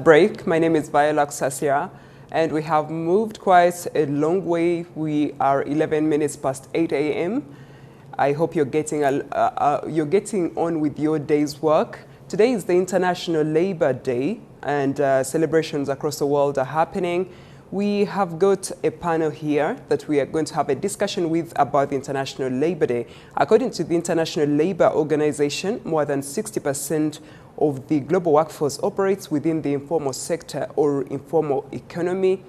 break. My name is Viola Sasira, and we have moved quite a long way. We are 11 minutes past 8 a.m. I hope you're getting on with your day's work. Today is the International Labour Day, and celebrations across the world are happening. We have got a panel here that we are going to have a discussion with about the International Labour Day. According to the International Labour Organization, more than 60% of the global workforce operates within the informal sector or informal economy.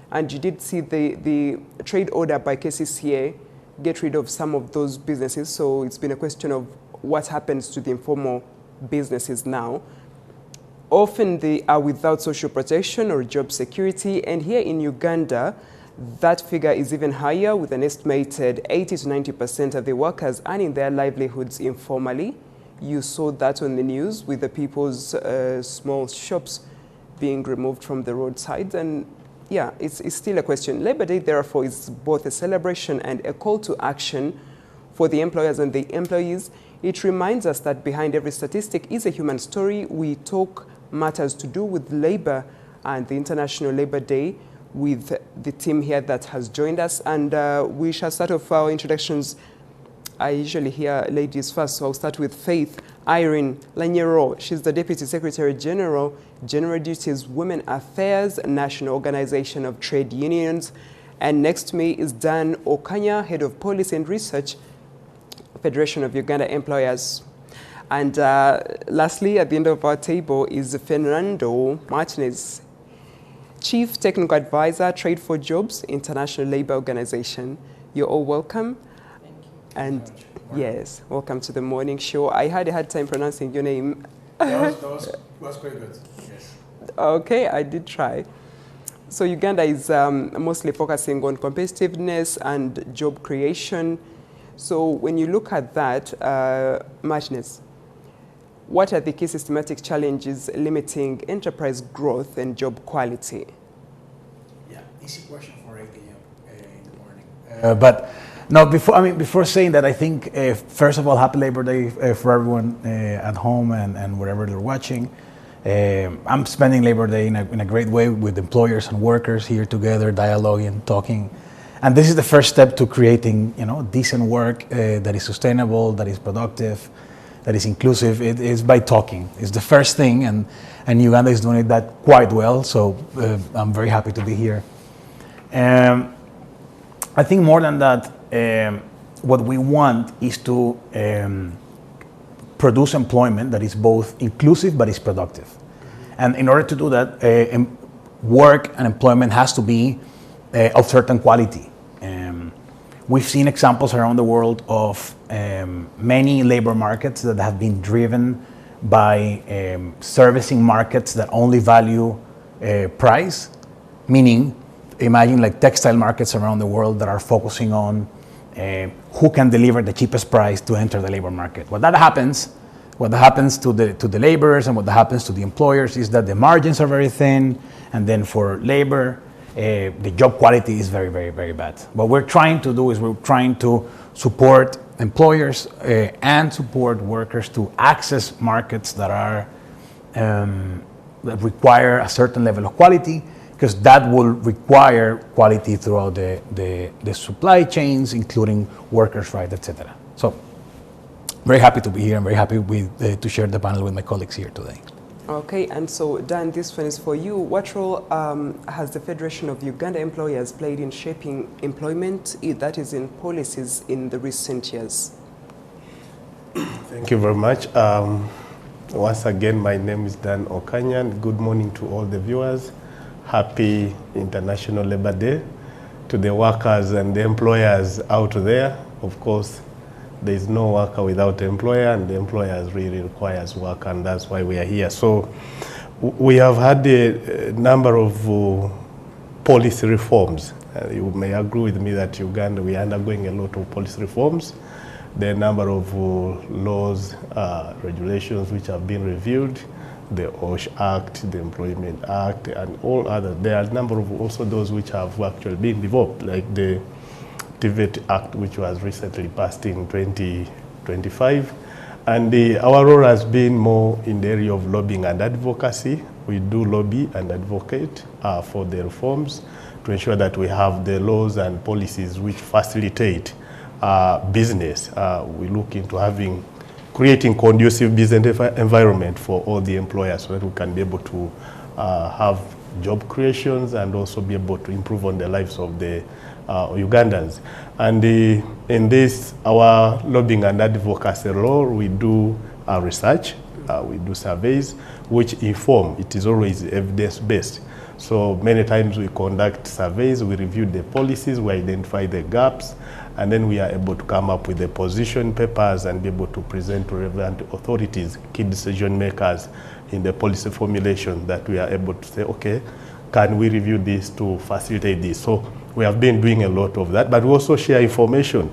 And you did see the trade order by KCCA get rid of some of those businesses. So it's been a question of what happens to the informal businesses now. Often they are without social protection or job security. And here in Uganda, that figure is even higher, with an estimated 80 to 90% of the workers earning their livelihoods informally. You saw that on the news with the people's small shops being removed from the roadside. And yeah, it's still a question. Labor Day, therefore, is both a celebration and a call to action for the employers and the employees. It reminds us that behind every statistic is a human story. We talk matters to do with labor and the International Labour Day with the team here that has joined us. And we shall start off our introductions. I usually hear ladies first, so I'll start with Faith Irene Lanyero. She's the Deputy Secretary General, General Duties Women Affairs, National Organization of Trade Unions. And next to me is Dan Okanya, Head of Policy and Research, Federation of Uganda Employers. And lastly, at the end of our table is Fernando Martinez, Chief Technical Advisor, Trade for Jobs, International Labour Organization. You're all welcome. And yes, welcome to the morning show. I had a hard time pronouncing your name. That was quite good. Yes. Okay, I did try. So Uganda is mostly focusing on competitiveness and job creation. So when you look at that, Martinez, what are the key systematic challenges limiting enterprise growth and job quality? Yeah, easy question for 8 a.m. in the morning. But no, before saying that, I think, first of all, happy Labor Day for everyone at home and wherever they're watching. I'm spending Labor Day in a great way with employers and workers here together, dialoguing, talking. And this is the first step to creating, decent work that is sustainable, that is productive, that is inclusive. It is by talking. It's the first thing, and Uganda is doing that quite well. So I'm very happy to be here. I think more than that, what we want is to produce employment that is both inclusive but is productive. And in order to do that, work and employment has to be of certain quality. We've seen examples around the world of many labor markets that have been driven by servicing markets that only value price, meaning imagine like textile markets around the world that are focusing on who can deliver the cheapest price to enter the labor market. What happens to the laborers and what happens to the employers is that the margins are very thin, and then for labor, the job quality is very, very, very bad. What we're trying to do is we're trying to support employers and support workers to access markets that are that require a certain level of quality, because that will require quality throughout the supply chains, including workers' rights, etc. So, very happy to be here. I'm very happy to share the panel with my colleagues here today. Okay, and so Dan, this one is for you. What role has the Federation of Uganda Employers played in shaping employment, that is in policies, in the recent years? Thank you very much. Once again, my name is Dan Okanya. Good morning to all the viewers. Happy International Labour Day to the workers and the employers out there. Of course, there is no worker without employer, and the employers really requires work, and that's why we are here. So we have had a number of policy reforms. You may agree with me that Uganda, we are undergoing a lot of policy reforms. There are a number of laws, regulations which have been reviewed, the OSH Act, the Employment Act, and all others. There are a number of also those which have actually been developed, like the NTV Act, which was recently passed in 2025, And our role has been more in the area of lobbying and advocacy. We do lobby and advocate for the reforms to ensure that we have the laws and policies which facilitate business. We look into creating conducive business environment for all the employers so that we can be able to have job creations and also be able to improve on the lives of the Ugandans. And in this, our lobbying and advocacy role, we do research, we do surveys, which inform. It is always evidence-based. So many times we conduct surveys, we review the policies, we identify the gaps, and then we are able to come up with the position papers and be able to present to relevant authorities, key decision makers in the policy formulation, that we are able to say, okay, can we review this to facilitate this? So we have been doing a lot of that, but we also share information.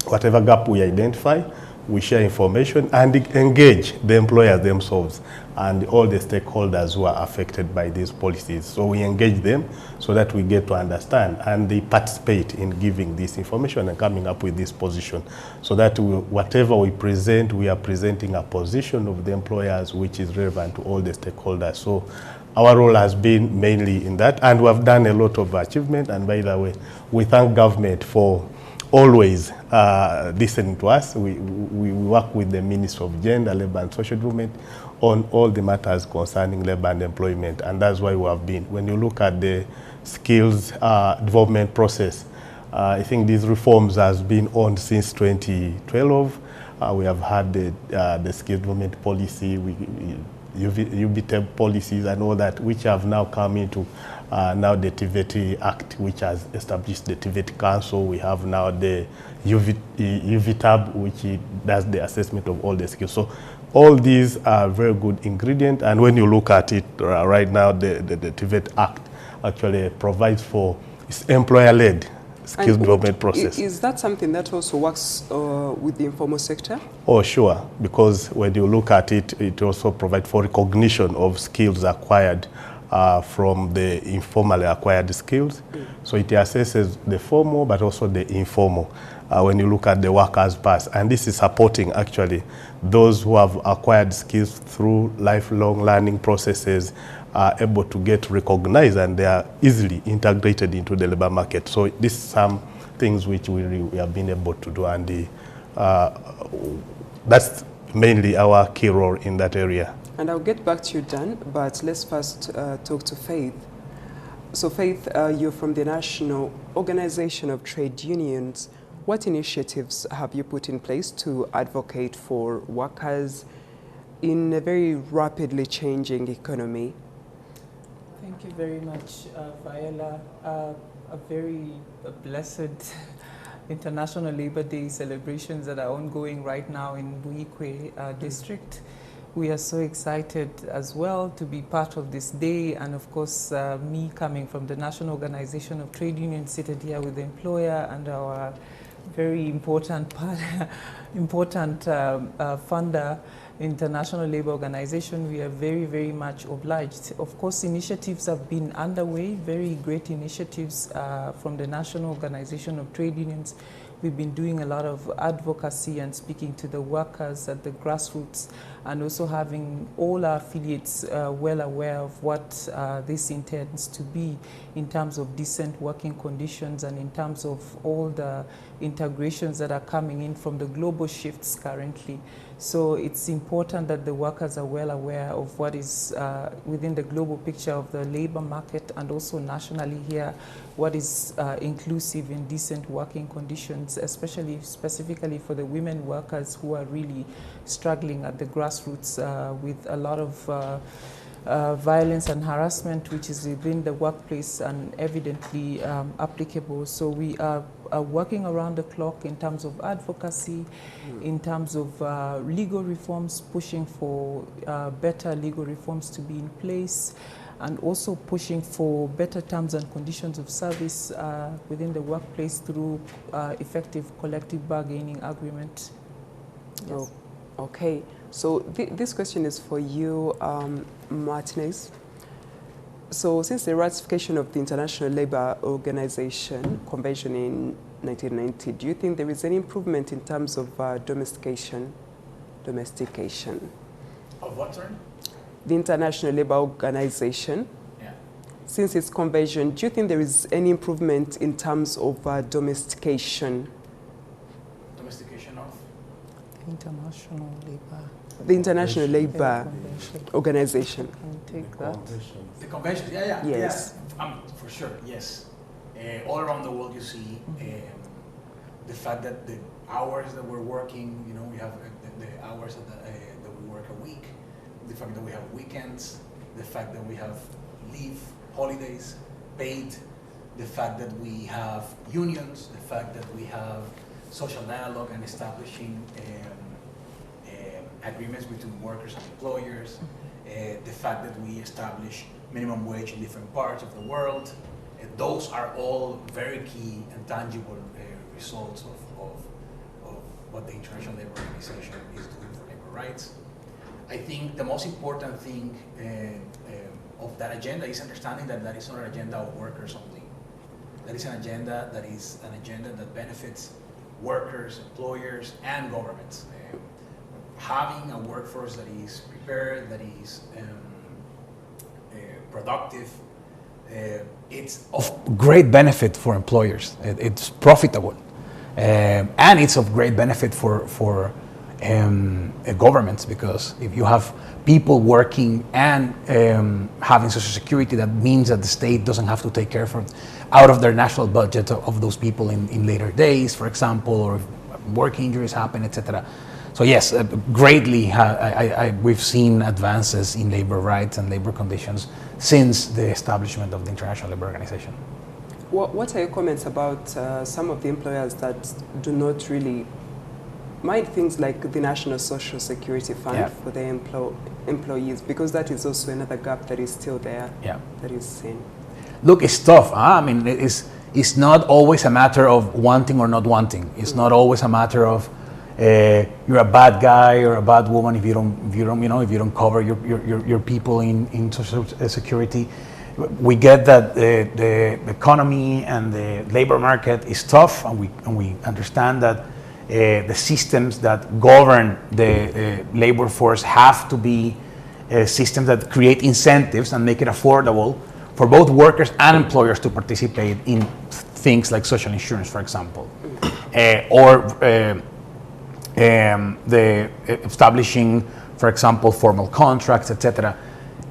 Whatever gap we identify, we share information and engage the employers themselves and all the stakeholders who are affected by these policies. So we engage them so that we get to understand, and they participate in giving this information and coming up with this position, so that whatever we present, we are presenting a position of the employers which is relevant to all the stakeholders. So our role has been mainly in that, and we have done a lot of achievement. And by the way, we thank government for always listening to us. We work with the Ministry of Gender, Labour and Social Development on all the matters concerning labor and employment, and that's why we have been. When you look at the skills development process, I think these reforms has been on since 2012. We have had the skills development policy, UBTEB policies and all that, which have now come into now the TVET Act, which has established the TVET Council. We have now the UVTAB, which does the assessment of all the skills. So all these are very good ingredients, and when you look at it right now, the TVET Act actually provides for employer-led skills development process. Is that something that also works with the informal sector? Oh, sure, because when you look at it, it also provides for recognition of skills acquired from the informally acquired skills. So it assesses the formal but also the informal when you look at the workers' pass. And this is supporting actually those who have acquired skills through lifelong learning processes are able to get recognized, and they are easily integrated into the labor market. So this is some things which we have been able to do, and that's mainly our key role in that area. And I'll get back to you, Dan, but let's first talk to Faith. So Faith, you're from the National Organization of Trade Unions. What initiatives have you put in place to advocate for workers in a very rapidly changing economy? Thank you very much, Viola. A very blessed International Labour Day celebrations that are ongoing right now in Buikwe district. We are so excited as well to be part of this day, and of course me coming from the National Organization of Trade Unions, seated here with the employer and our very important funder, International Labour Organization. We are very, very much obliged. Of course, initiatives have been underway, very great initiatives from the National Organization of Trade Unions. We've been doing a lot of advocacy and speaking to the workers at the grassroots, and also having all our affiliates well aware of what this intends to be in terms of decent working conditions and in terms of all the integrations that are coming in from the global shifts currently. So it's important that the workers are well aware of what is within the global picture of the labor market, and also nationally here, what is inclusive in decent working conditions, especially specifically for the women workers who are really struggling at the grassroots with a lot of violence and harassment, which is within the workplace and evidently applicable. So we are working around the clock in terms of advocacy, in terms of legal reforms, pushing for better legal reforms to be in place, and also pushing for better terms and conditions of service within the workplace through effective collective bargaining agreement. Yes. Oh, okay. So this question is for you, Martinez. So since the ratification of the International Labour Organization Convention in 1990, do you think there is any improvement in terms of domestication? domestication. Of what, sorry? The International Labour Organization, Yeah. since its convention, do you think there is any improvement in terms of domestication? Domestication of? International Labour The International Labour Convention. Organization. Can take that. The convention, yeah. Yes. Yeah. For sure, yes. All around the world you see the fact that the hours that we're working, you know, we have the hours that we work a week, the fact that we have weekends, the fact that we have leave, holidays, paid, the fact that we have unions, the fact that we have social dialogue and establishing agreements between workers and employers, the fact that we establish minimum wage in different parts of the world. Those are all very key and tangible results of what the International Labour Organization is doing for labor rights. I think the most important thing of that agenda is understanding that that is not an agenda of workers only. That is an agenda that benefits workers, employers, and governments. Having a workforce that is prepared, that is productive, it's of great benefit for employers. It's profitable, and it's of great benefit for governments, because if you have people working and having social security, that means that the state doesn't have to take care of out of their national budget of those people in later days, for example, or if work injuries happen, etc. So yes, greatly we've seen advances in labor rights and labor conditions since the establishment of the International Labour Organization. What are your comments about some of the employers that do not really mind things like the National Social Security Fund for their employees, because that is also another gap that is still there, that is seen? Look, it's tough. I mean, it's not always a matter of wanting or not wanting. It's not always a matter of you're a bad guy or a bad woman if you don't cover your people in social security. We get that the economy and the labor market is tough, and we understand that the systems that govern the labor force have to be systems that create incentives and make it affordable for both workers and employers to participate in things like social insurance, for example, or the establishing, for example, formal contracts, etc.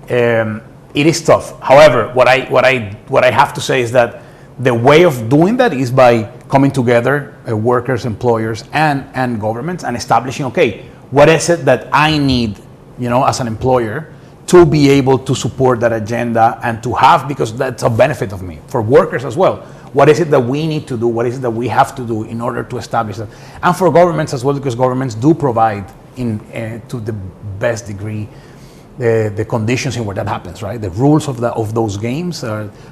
It is tough. However, what I have to say is that the way of doing that is by coming together, workers, employers, and governments, and establishing, okay, what is it that I need, as an employer, to be able to support that agenda and to have, because that's a benefit of me, for workers as well. What is it that we need to do? What is it that we have to do in order to establish that? And for governments as well, because governments do provide to the best degree the conditions in where that happens, right? The rules of those games,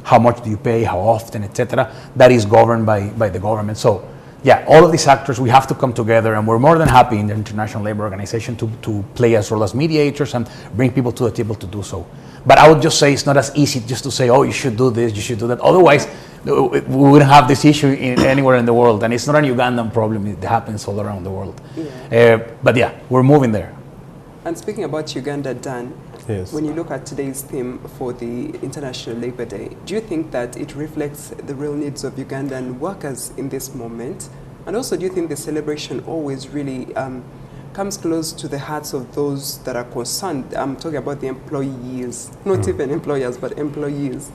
how much do you pay, how often, etc. That is governed by the government. So yeah, all of these actors, we have to come together, and we're more than happy in the International Labour Organization to play as role as mediators and bring people to the table to do so. But I would just say it's not as easy just to say, oh, you should do this, you should do that. Otherwise, we wouldn't have this issue anywhere in the world. And it's not an Ugandan problem, it happens all around the world. But yeah, we're moving there. And speaking about Uganda, Dan, when you look at today's theme for the International Labour Day, do you think that it reflects the real needs of Ugandan workers in this moment? And also, do you think the celebration always really comes close to the hearts of those that are concerned? I'm talking about the employees, not even employers, but employees.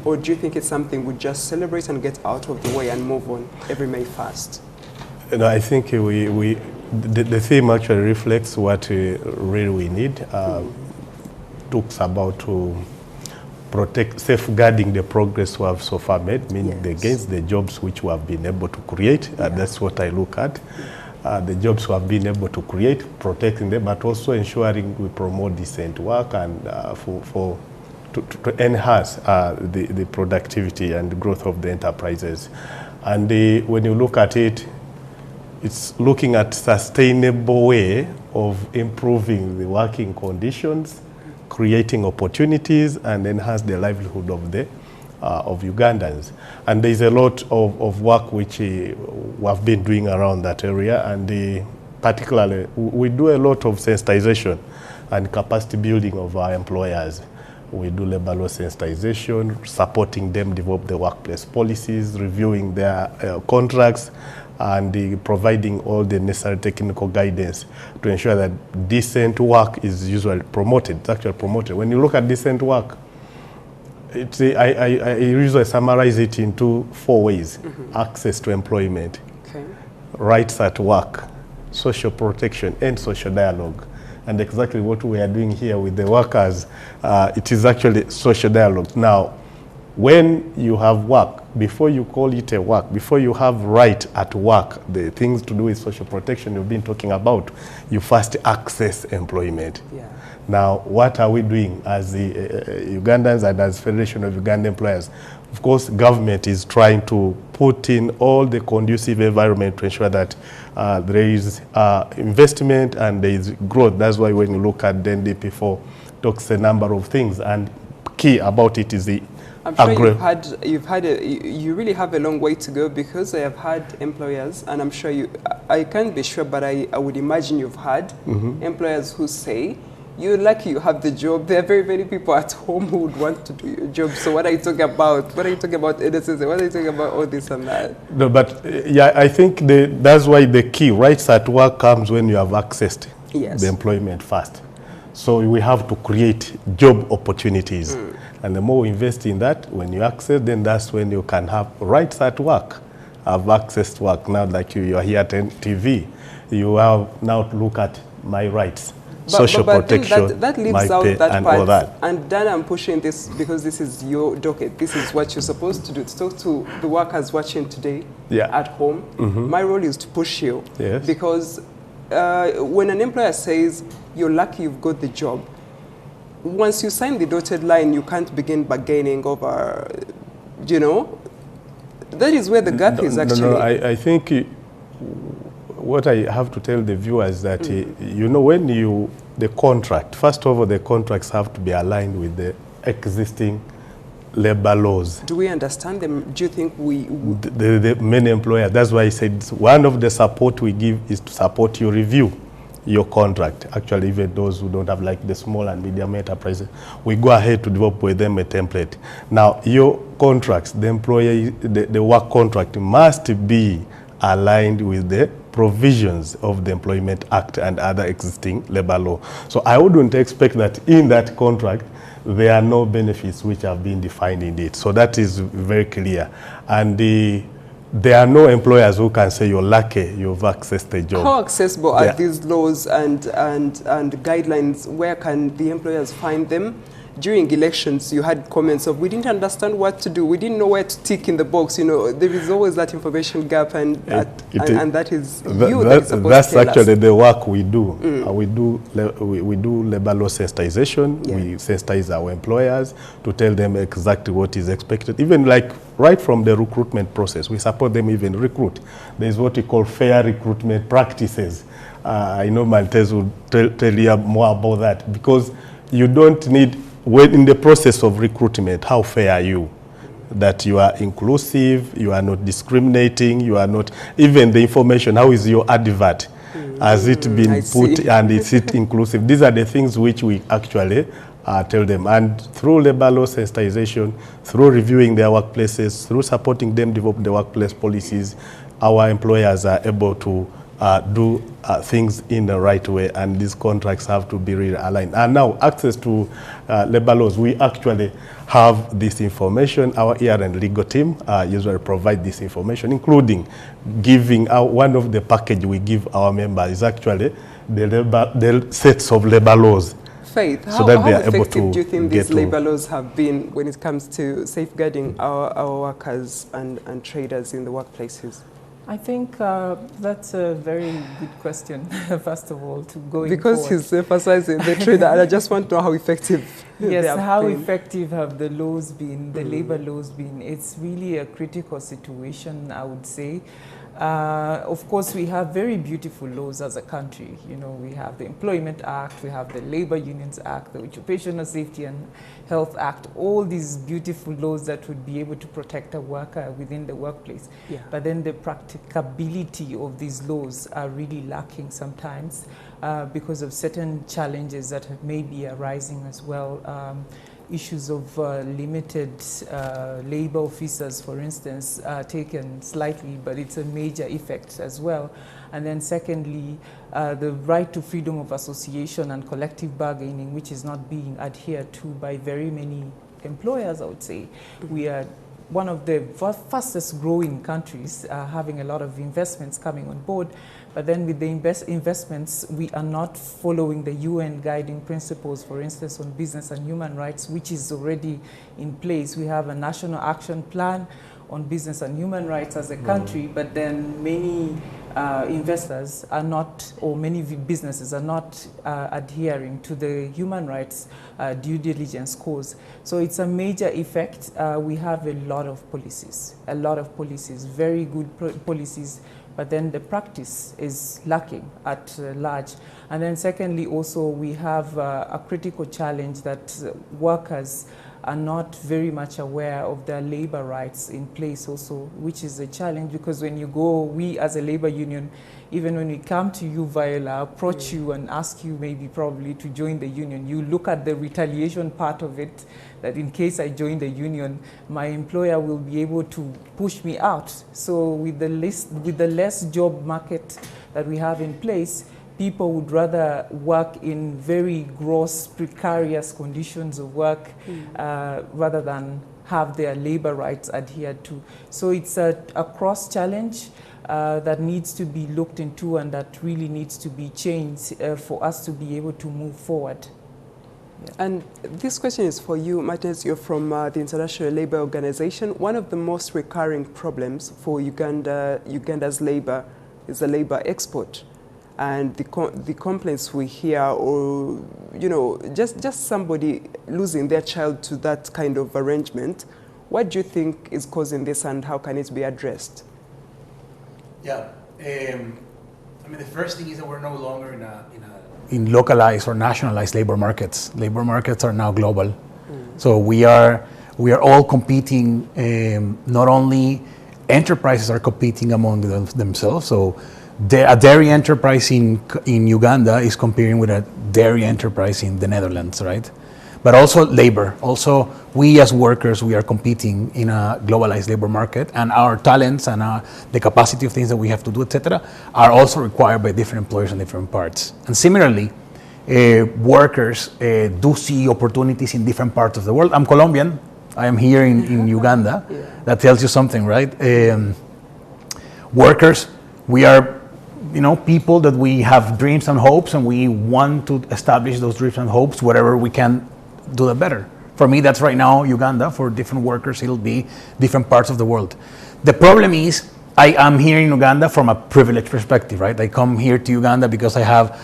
Or do you think it's something we just celebrate and get out of the way and move on every May 1st? No, I think the theme actually reflects what really we need. Talks about to protect, safeguarding the progress we have so far made, meaning the gains, the jobs which we have been able to create. That's what I look at. The jobs we have been able to create, protecting them, but also ensuring we promote decent work and to enhance the productivity and the growth of the enterprises. And when you look at it, it's looking at sustainable way of improving the working conditions, creating opportunities, and enhance the livelihood of Ugandans. And there's a lot of work which we have been doing around that area, and particularly, we do a lot of sensitization and capacity building of our employers. We do labor law sensitization, supporting them develop the workplace policies, reviewing their contracts, and providing all the necessary technical guidance to ensure that decent work is usually promoted. It's actually promoted. When you look at decent work, I usually summarize it into 4 ways. Access to employment, rights at work, social protection, and social dialogue. And exactly what we are doing here with the workers, it is actually social dialogue. Now, when you have work, before you call it a work, before you have right at work, the things to do with social protection you've been talking about, you first access employment. Yeah. Now, what are we doing as the Ugandans and as Federation of Uganda Employers? Of course, government is trying to put in all the conducive environment to ensure that there is investment and there is growth. That's why when you look at the NDP4, talks a number of things, and key about it is the I'm sure you really have a long way to go, because I have had employers, and I'm sure I can't be sure, but I would imagine you've had employers who say, you're lucky you have the job. There are very many people at home who would want to do your job. So what are you talking about? What are you talking about innocence? What are you talking about all this and that? No, but yeah, I think that's why the key rights at work comes when you have accessed the employment first. So we have to create job opportunities. And the more we invest in that, when you access, then that's when you can have rights at work, have access to work. Now, like you are here at NTV, you have now to look at my rights. Social protection, that leaves my out pay, that and part. all that. And then I'm pushing this because this is your docket. This is what you're supposed to do. To talk to the workers watching today at home. My role is to push you. Yes. Because when an employer says, you're lucky you've got the job, once you sign the dotted line, you can't begin bargaining over, you know. That is where the gap is actually. No, I think what I have to tell the viewers that, you know, when the contract, first of all, the contracts have to be aligned with the existing labor laws. Do we understand them? Do you think we... The many employers, that's why I said one of the support we give is to support you review your contract. Actually, even those who don't have, like the small and medium enterprises, we go ahead to develop with them a template. Now, your contracts, the employee, the work contract must be aligned with the provisions of the Employment Act and other existing labor law. So I wouldn't expect that in that contract there are no benefits which have been defined in it. So that is very clear. And there are no employers who can say you're lucky you've accessed the job. How accessible are these laws and guidelines? Where can the employers find them? During elections, you had comments of, we didn't understand what to do. We didn't know where to tick in the box. You know, there is always that information gap, and that is you that is supposed to tell us. That's actually the work we do. We do labor law sensitization. We sensitize our employers to tell them exactly what is expected. Even like right from the recruitment process, we support them even recruit. There is what we call fair recruitment practices. I know Maltese will tell you more about that, because you don't need, when in the process of recruitment, how fair are you? That you are inclusive, you are not discriminating, you are not, even the information, how is your advert? Has it been put and is it inclusive? These are the things which we actually tell them. And through labor law sensitization, through reviewing their workplaces, through supporting them develop the workplace policies, our employers are able to do things in the right way, and these contracts have to be really aligned. And now, access to labor laws, we actually have this information. Our ER and legal team usually provide this information, including giving one of the package we give our members is actually the sets of labor laws. Faith, so how effective do you think these labor laws have been when it comes to safeguarding our workers and traders in the workplaces? I think that's a very good question, first of all, to go because forward. He's emphasizing the trader, and I just want to know how effective yes, how effective have the laws been, the labor laws been? It's really a critical situation, I would say. Of course, we have very beautiful laws as a country. You know, we have the Employment Act, we have the Labor Unions Act, the Occupational Safety and Health Act, all these beautiful laws that would be able to protect a worker within the workplace. Yeah. But then the practicability of these laws are really lacking sometimes because of certain challenges that may be arising as well. Issues of limited labor officers, for instance, are taken slightly, but it's a major effect as well. And then secondly, the right to freedom of association and collective bargaining, which is not being adhered to by very many employers, I would say. We are one of the fastest growing countries, having a lot of investments coming on board. But then with the investments, we are not following the UN guiding principles, for instance, on business and human rights, which is already in place. We have a national action plan on business and human rights as a country, but then many investors are not, or many businesses are not adhering to the human rights due diligence course. So it's a major effect. We have a lot of policies, very good policies, but then the practice is lacking at large. And then secondly, also we have a critical challenge that workers are not very much aware of their labor rights in place also, which is a challenge because when you go, we as a labor union, even when we come to you, Viola, approach you and ask you maybe probably to join the union, you look at the retaliation part of it, that in case I join the union, my employer will be able to push me out. So with the less job market that we have in place, people would rather work in very gross, precarious conditions of work rather than have their labor rights adhered to. So it's a cross challenge that needs to be looked into and that really needs to be changed for us to be able to move forward. Yeah. And this question is for you, Martinez. You're from the International Labour Organization. One of the most recurring problems for Uganda's labor is the labor export. And the complaints we hear, or just somebody losing their child to that kind of arrangement, what do you think is causing this, and how can it be addressed? Yeah, I mean, the first thing is that we're no longer in localized or nationalized labor markets. Labor markets are now global, so we are all competing. Not only enterprises are competing among themselves, so. A dairy enterprise in Uganda is competing with a dairy enterprise in the Netherlands, right? But also labor. Also, we as workers, we are competing in a globalized labor market, and our talents and the capacity of things that we have to do, etc., are also required by different employers in different parts. And similarly, workers do see opportunities in different parts of the world. I'm Colombian. I am here in Uganda. Yeah. That tells you something, right? Workers, we are people that we have dreams and hopes, and we want to establish those dreams and hopes wherever we can do that better. For me, that's right now Uganda. For different workers, it'll be different parts of the world. The problem is, I am here in Uganda from a privileged perspective, right? I come here to Uganda because I have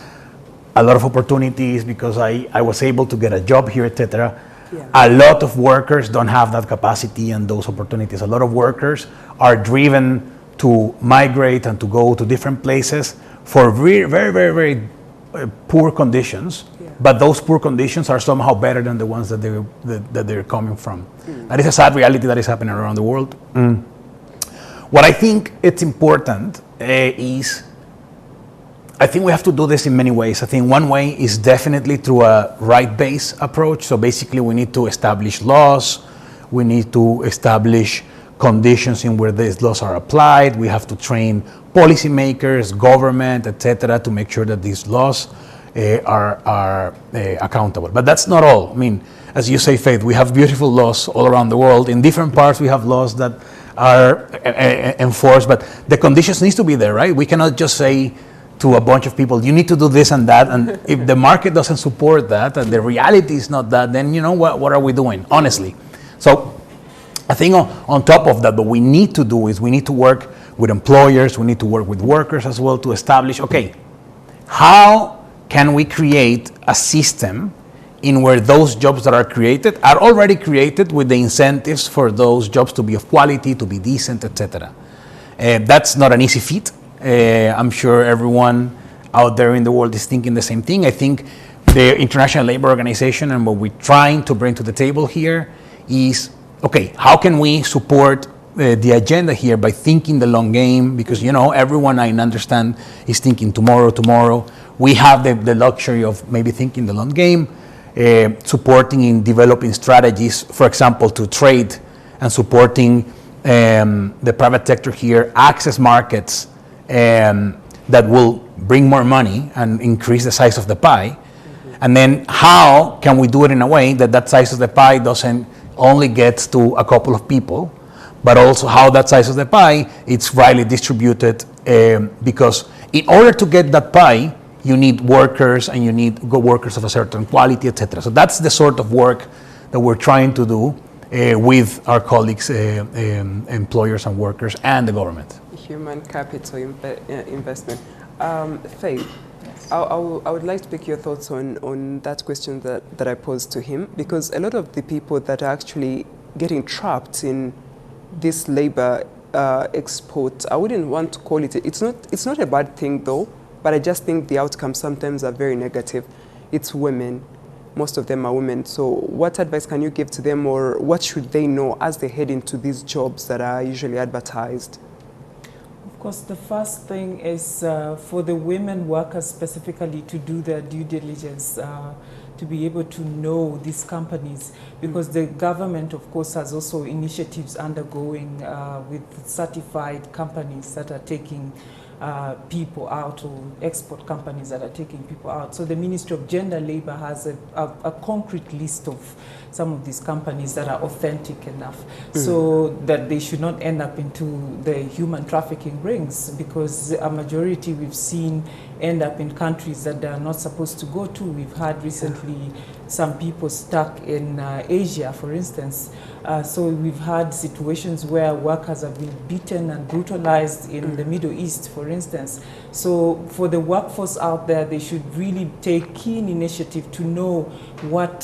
a lot of opportunities, because I was able to get a job here, etc. Yeah. A lot of workers don't have that capacity and those opportunities. A lot of workers are driven to migrate and to go to different places for very, very, very, very poor conditions, but those poor conditions are somehow better than the ones that they're coming from. That is a sad reality that is happening around the world. What I think it's important is, I think we have to do this in many ways. I think one way is definitely through a right-based approach. So basically we need to establish laws, we need to establish conditions in where these laws are applied. We have to train policymakers, government, etc., to make sure that these laws are accountable. But that's not all. I mean, as you say, Faith, we have beautiful laws all around the world. In different parts, we have laws that are enforced, but the conditions need to be there, right? We cannot just say to a bunch of people, you need to do this and that, and if the market doesn't support that, and the reality is not that, then what are we doing, honestly? So I think on top of that, what we need to do is we need to work with employers, we need to work with workers as well to establish, okay, how can we create a system in where those jobs that are created are already created with the incentives for those jobs to be of quality, to be decent, etc. That's not an easy feat. I'm sure everyone out there in the world is thinking the same thing. I think the International Labour Organization and what we're trying to bring to the table here is, okay, how can we support the agenda here by thinking the long game? Because, you know, everyone I understand is thinking tomorrow. We have the luxury of maybe thinking the long game, supporting in developing strategies, for example, to trade and supporting the private sector here, access markets that will bring more money and increase the size of the pie. And then how can we do it in a way that that size of the pie doesn't only get to a couple of people, but also how that size of the pie it's rightly distributed, because in order to get that pie, you need workers and you need good workers of a certain quality, etc. So that's the sort of work that we're trying to do with our colleagues, employers and workers, and the government. Human capital investment. Faith, yes. I would like to pick your thoughts on that question that I posed to him, because a lot of the people that are actually getting trapped in this labor export, I wouldn't want to call it, it's not a bad thing though, but I just think the outcomes sometimes are very negative. It's women. Most of them are women. So what advice can you give to them, or what should they know as they head into these jobs that are usually advertised? Of course, the first thing is for the women workers specifically to do their due diligence, to be able to know these companies, because the government, of course, has also initiatives undergoing with certified companies that are taking people out, or export companies that are taking people out. So the Ministry of Gender Labor has a concrete list of some of these companies that are authentic enough, so that they should not end up into the human trafficking rings, because a majority we've seen end up in countries that they are not supposed to go to. We've had recently some people stuck in Asia, for instance. So we've had situations where workers have been beaten and brutalized in the Middle East, for instance. So for the workforce out there, they should really take keen initiative to know what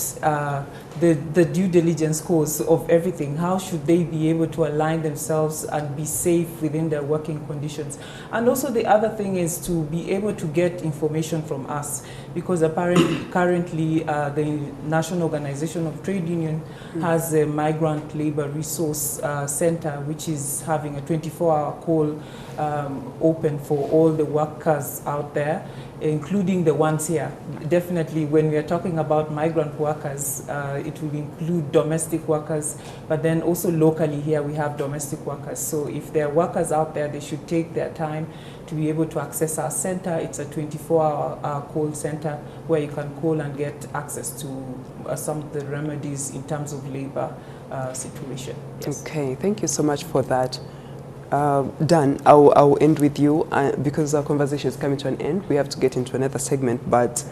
the due diligence course of everything. How should they be able to align themselves and be safe within their working conditions? And also the other thing is to be able to get information from us, because apparently currently the National Organization of Trade Union has a Migrant Labor Resource Center, which is having a 24-hour call open for all the workers out there, including the ones here. Definitely when we are talking about migrant workers, it will include domestic workers, but then also locally here we have domestic workers. So if there are workers out there, they should take their time to be able to access our center. It's a 24-hour call center where you can call and get access to some of the remedies in terms of labor situation. Yes. Okay, thank you so much for that. Dan, I'll end with you because our conversation is coming to an end. We have to get into another segment, but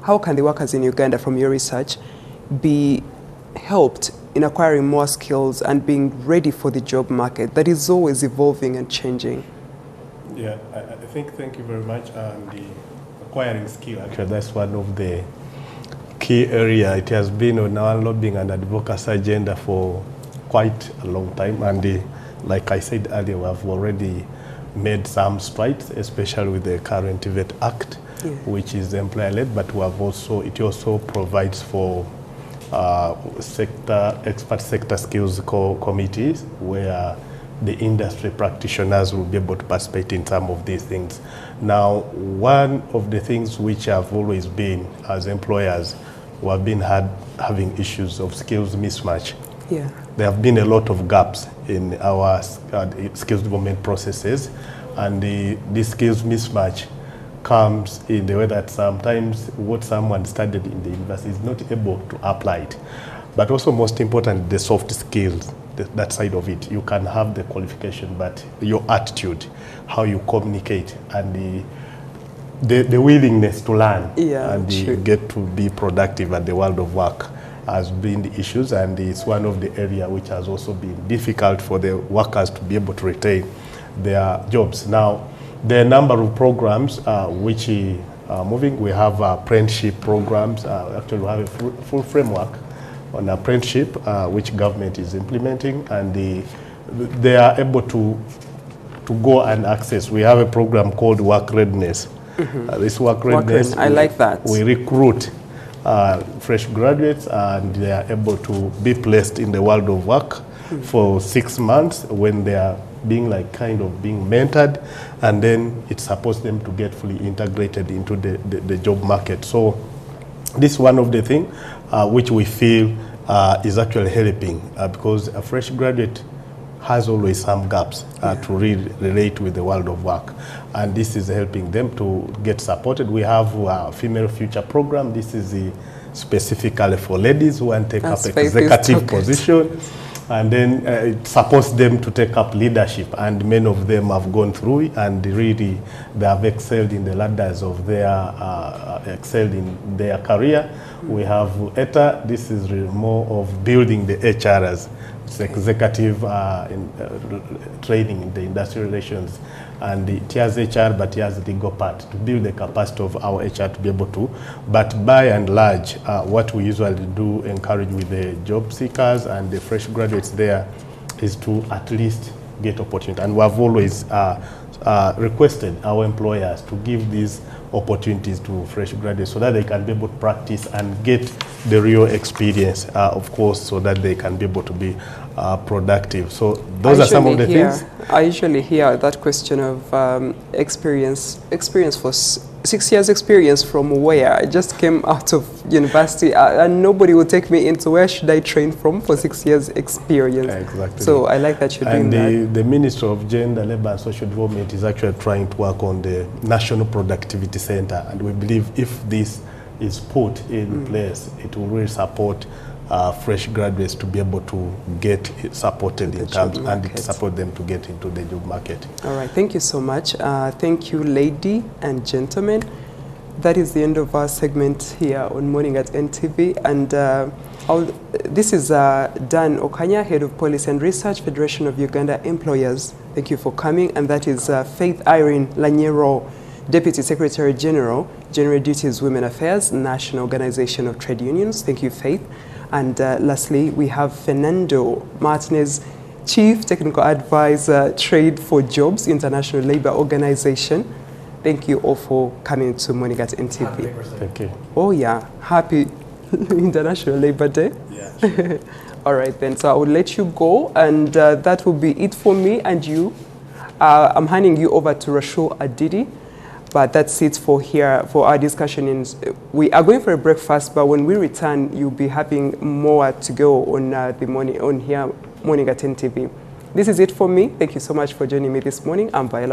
how can the workers in Uganda, from your research, be helped in acquiring more skills and being ready for the job market that is always evolving and changing? Yeah, I think, thank you very much. The acquiring skill, actually, that's one of the key area. It has been on our lobbying and advocacy agenda for quite a long time. And like I said earlier, we have already made some strides, especially with the current VET Act, which is employer-led, but we have also, it also provides for expert sector skills committees where the industry practitioners will be able to participate in some of these things. Now, one of the things which have always been, as employers, we have been having issues of skills mismatch. Yeah. There have been a lot of gaps in our skills development processes, and this skills mismatch comes in the way that sometimes what someone studied in the university is not able to apply it. But also, most important, the soft skills, that side of it. You can have the qualification, but your attitude, how you communicate, and the willingness to learn and get to be productive at the world of work has been the issues, and it's one of the areas which has also been difficult for the workers to be able to retain their jobs. Now, there are a number of programs which are moving. We have apprenticeship programs. Actually, we have a full framework on apprenticeship, which government is implementing, and they are able to to go and access. We have a program called Work Readiness. This Work Readiness, I like that. We recruit fresh graduates, and they are able to be placed in the world of work for 6 months when they are being kind of being mentored, and then it supports them to get fully integrated into the job market. So this is one of the things which we feel is actually helping, because a fresh graduate has always some gaps to relate with the world of work, and this is helping them to get supported. We have a Female Future program. This is specifically for ladies who want to take up executive position, and then it supports them to take up leadership, and many of them have gone through it, and really they have excelled in the ladders of their excelled in their career. We have ETA. This is more of building the HRs. It's executive training in the industrial relations, and it has HR, but it has the legal part to build the capacity of our HR to be able to. But by and large, what we usually do encourage with the job seekers and the fresh graduates there is to at least get opportunity. And we have always requested our employers to give these opportunities to fresh graduates so that they can be able to practice and get the real experience, of course, so that they can be able to be productive. So those are some of the things. I usually hear that question of experience for 6 years experience from where? I just came out of university and nobody will take me into where should I train from for 6 years experience. Exactly. So I like that you're doing that. And the Ministry of Gender, Labour and Social Development is actually trying to work on the National Productivity Center, and we believe if this is put in place, it will really support fresh graduates to be able to get supported in terms, and it support them to get into the job market. All right, thank you so much. Thank you, ladies and gentlemen. That is the end of our segment here on Morning at NTV, and this is Dan Okanya, Head of Policy and Research, Federation of Uganda Employers. Thank you for coming. And that is Faith Irene Lanyero, Deputy Secretary General, General Duties Women Affairs, National Organization of Trade Unions. Thank you, Faith. And lastly, we have Fernando Martinez, Chief Technical Advisor, Trade for Jobs, International Labour Organization. Thank you all for coming to Morning at NTV. Thank you. Oh yeah, happy International Labour Day. Yeah, sure. All right then, so I will let you go, and that will be it for me and you. I'm handing you over to Rashul Adidi. But that's it for our discussion. We are going for a breakfast, but when we return, you'll be having more to go on Morning at NTV. This is it for me. Thank you so much for joining me this morning. I'm Viola.